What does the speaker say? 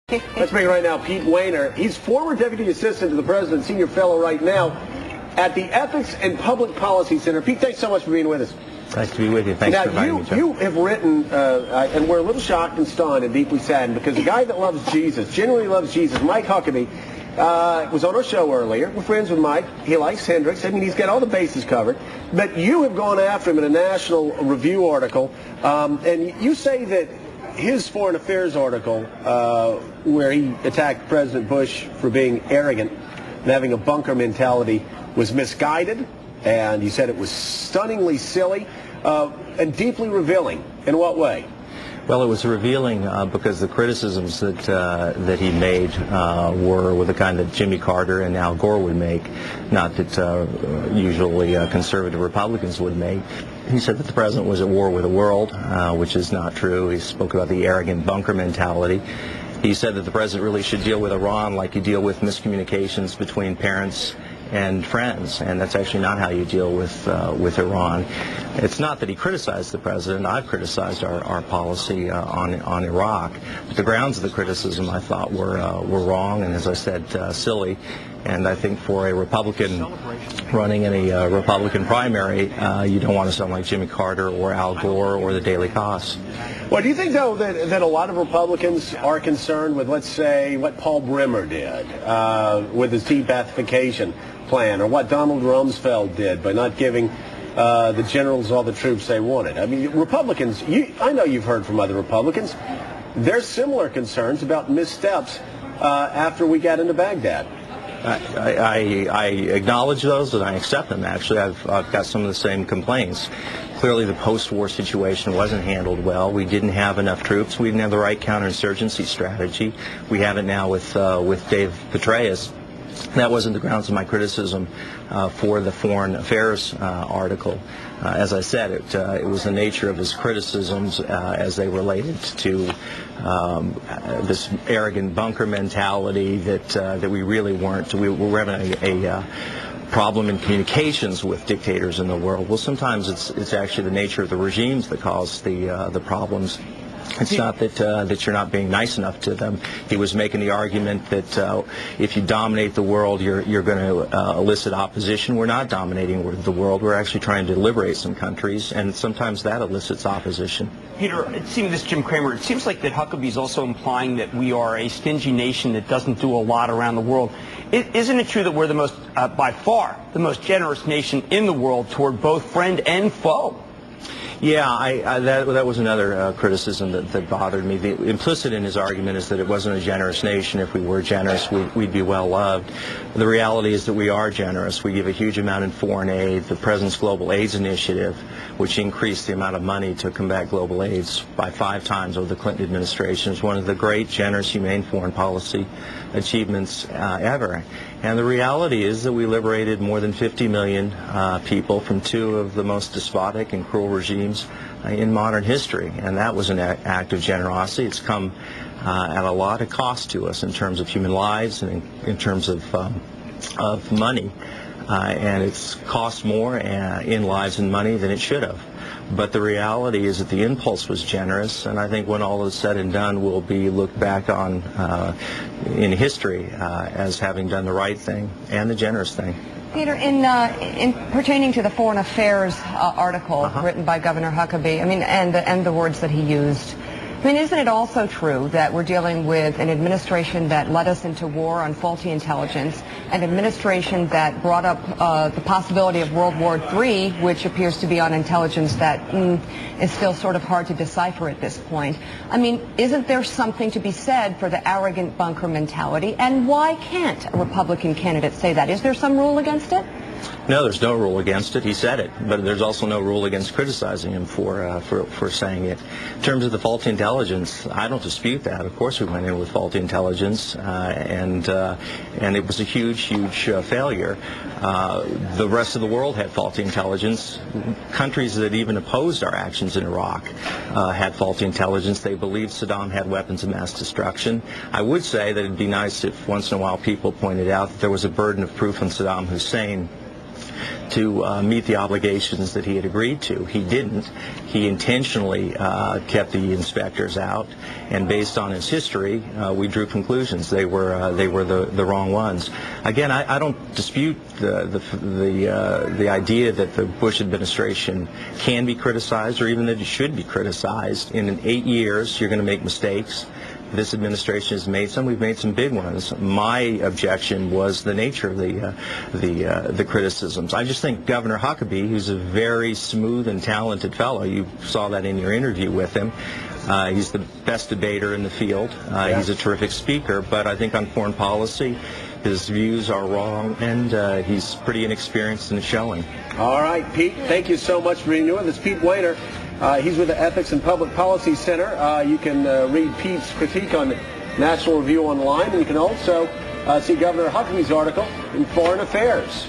Let's bring right now Pete Wehner. He's former deputy assistant to the president, senior fellow right now at the Ethics and Public Policy Center. Pete, thanks so much for being with us. Nice to be with you. Thanks for inviting me, Joe. You have written, and we're a little shocked and stunned and deeply saddened because the guy that loves Jesus, genuinely loves Jesus, Mike Huckabee, was on our show earlier. We're friends with Mike. He likes Hendrix. I mean, he's got all the bases covered. But you have gone after him in a National Review article, and you say that his foreign affairs article, where he attacked President Bush for being arrogant and having a bunker mentality, was misguided, and you said it was stunningly silly and deeply revealing. In what way? Well, it was revealing because the criticisms that he made were the kind that Jimmy Carter and Al Gore would make, not that usually conservative Republicans would make. He said that the president was at war with the world, which is not true. He spoke about the arrogant bunker mentality. He said that the president really should deal with Iran like you deal with miscommunications between parents and friends, and that's actually not how you deal with Iran. It's not that he criticized the president. I've criticized our policy on Iraq, but the grounds of the criticism I thought were wrong, and as I said, silly. And I think for a Republican running in a Republican primary, you don't want to sound like Jimmy Carter or Al Gore or the Daily Kos. Well, do you think, though, that a lot of Republicans are concerned with, let's say, what Paul Bremer did with his de-Ba'athification plan, or what Donald Rumsfeld did by not giving the generals all the troops they wanted? I mean, Republicans, I know you've heard from other Republicans, there's similar concerns about missteps after we got into Baghdad. I acknowledge those and I accept them. Actually, I've got some of the same complaints. Clearly, the post-war situation wasn't handled well. We didn't have enough troops. We didn't have the right counterinsurgency strategy. We have it now with Dave Petraeus. That wasn't the grounds of my criticism for the Foreign Affairs article. As I said, it was the nature of his criticisms as they related to this arrogant bunker mentality that we really weren't. We were having a problem in communications with dictators in the world. Well, sometimes it's actually the nature of the regimes that cause the problems. It's not that you're not being nice enough to them. He was making the argument that if you dominate the world, you're going to elicit opposition. We're not dominating the world. We're actually trying to liberate some countries, and sometimes that elicits opposition. Peter, it seems, this Jim Cramer, it seems like that Huckabee is also implying that we are a stingy nation that doesn't do a lot around the world. Isn't it true that we're the most, by far, the most generous nation in the world toward both friend and foe? Yeah, that was another criticism that bothered me. The implicit in his argument is that it wasn't a generous nation. If we were generous, we'd be well loved. The reality is that we are generous. We give a huge amount in foreign aid. The President's Global AIDS Initiative, which increased the amount of money to combat global AIDS by 5 times over the Clinton administration, is one of the great, generous, humane foreign policy achievements ever. And the reality is that we liberated more than 50 million people from 2 of the most despotic and cruel regimes in modern history. And that was an act of generosity. It's come at a lot of cost to us in terms of human lives and in terms of money. And it's cost more in lives and money than it should have. But the reality is that the impulse was generous, and I think when all is said and done, we'll be looked back on in history as having done the right thing and the generous thing. Peter, in pertaining to the Foreign Affairs article written by Governor Huckabee, I mean, and the words that he used, I mean, isn't it also true that we're dealing with an administration that led us into war on faulty intelligence, an administration that brought up the possibility of World War III, which appears to be on intelligence that is still sort of hard to decipher at this point? I mean, isn't there something to be said for the arrogant bunker mentality? And why can't a Republican candidate say that? Is there some rule against it? No, there's no rule against it. He said it, but there's also no rule against criticizing him for saying it. In terms of the faulty intelligence, I don't dispute that. Of course, we went in with faulty intelligence, and it was a huge failure. The rest of the world had faulty intelligence. Countries that even opposed our actions in Iraq had faulty intelligence. They believed Saddam had weapons of mass destruction. I would say that it'd be nice if once in a while people pointed out that there was a burden of proof on Saddam Hussein to meet the obligations that he had agreed to. He didn't. He intentionally kept the inspectors out, and based on his history, we drew conclusions. They were the wrong ones. Again, I don't dispute the idea that the Bush administration can be criticized, or even that it should be criticized. In 8 years, you're going to make mistakes. This administration has made some. We've made some big ones. My objection was the nature of the criticisms. I just think Governor Huckabee, who's a very smooth and talented fellow, you saw that in your interview with him. He's the best debater in the field. He's a terrific speaker, but I think on foreign policy, his views are wrong, and he's pretty inexperienced in showing. All right, Pete, thank you so much for being with us. Pete Wehner. He's with the Ethics and Public Policy Center. You can read Pete's critique on National Review online, and you can also see Governor Huckabee's article in Foreign Affairs.